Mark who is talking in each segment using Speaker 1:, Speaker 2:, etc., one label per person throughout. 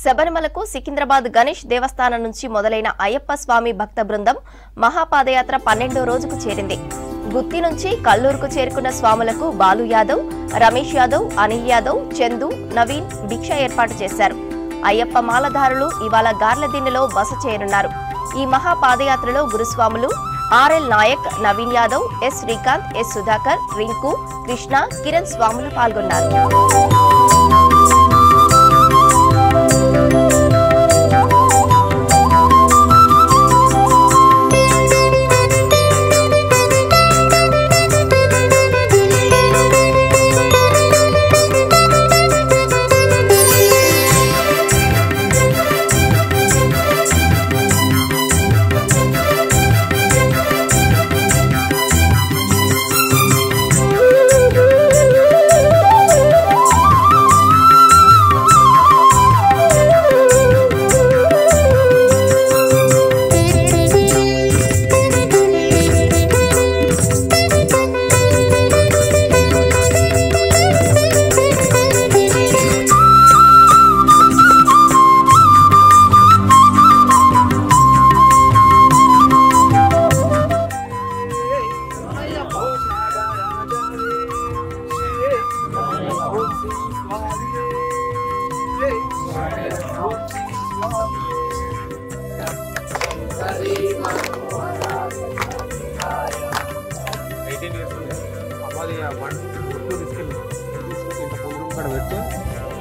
Speaker 1: శబరిమలకు సికింద్రాబాద్ గణేష్ దేవస్థానం నుంచి మొదలైన అయ్యప్ప స్వామి భక్త బృందం మహాపాదయాత్ర 12వ రోజుకు చేరింది. గుత్తి నుంచి కల్లూరుకు చేరుకున్న స్వాములకు బాలు యాదవ్, రమేష్ యాదవ్, అనిల్ యాదవ్, చందు, నవీన్ భిక్ష ఏర్పాటు చేశారు. అయ్యప్ప మాలధారులు ఇవాళ గార్లదిన్నెలో బస చేయనున్నారు. ఈ మహాపాదయాత్రలో గురుస్వాములు RL Nayak, Naveen Yadav, S Srikanth, S Sudhakar, Rinku, Krishna, Kiran స్వాములు పాల్గొన్నారు.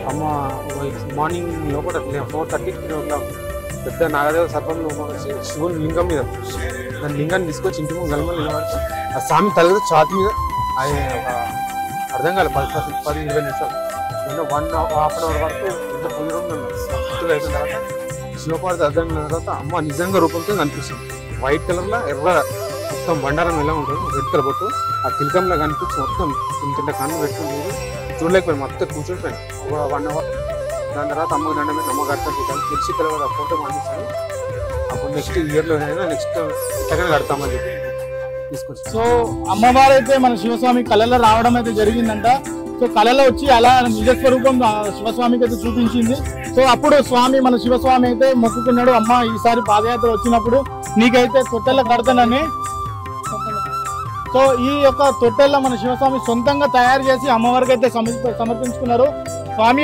Speaker 2: అమ్మ మార్నింగ్ లోపల 4:30 పెద్ద నాగదేవ సర్పం శివుని లింగం మీద దాని లింగాన్ని తీసుకొచ్చి ఇంటి ముందు గల్మలు నిలబడి ఆ స్వామి తలగదు ఛాతి మీద ఒక అర్థం కాలేదు 10-20 నిమిషాలు 1.5 అవర్ వరకు ఎంత పొందడం అయిన తర్వాత శివపార్వతి అర్థం అయిన తర్వాత అమ్మ నిజంగా రూపంతో కనిపిస్తుంది. వైట్ కలర్లో ఎర్ర మొత్తం బండారం ఎలా ఉంటుంది, రెడ్ కలర్ బొట్టు ఆ తిలకంలో కనిపించి మొత్తం ఇంత కన్ను పెట్టుకుని చూడలేకపోయాను. మొత్తం కూర్చొనిపోయాను 1 అవర్. దాని తర్వాత అమ్మకు దండం మీద అమ్మ కడతాను తెలిసి తర్వాత ఫోటో పంపిస్తాను. అప్పుడు నెక్స్ట్ ఇయర్లో నెక్స్ట్ సెకండ్ కడతామని చెప్పి తీసుకొచ్చి.
Speaker 3: సో అమ్మవారు అయితే మన శివస్వామి కళలో రావడం అయితే జరిగిందంట. సో కళలో వచ్చి అలా నిజ స్వరూపం శివస్వామికి అయితే చూపించింది. సో అప్పుడు స్వామి మన శివస్వామి అయితే మొక్కుకున్నాడు, అమ్మ ఈసారి పాదయాత్ర వచ్చినప్పుడు నీకైతే తొట్టెల కడతానని. సో ఈ యొక్క తొట్టెల్లో మన శివస్వామి సొంతంగా తయారు చేసి అమ్మవారికి అయితే సమర్పించుకున్నారు. స్వామి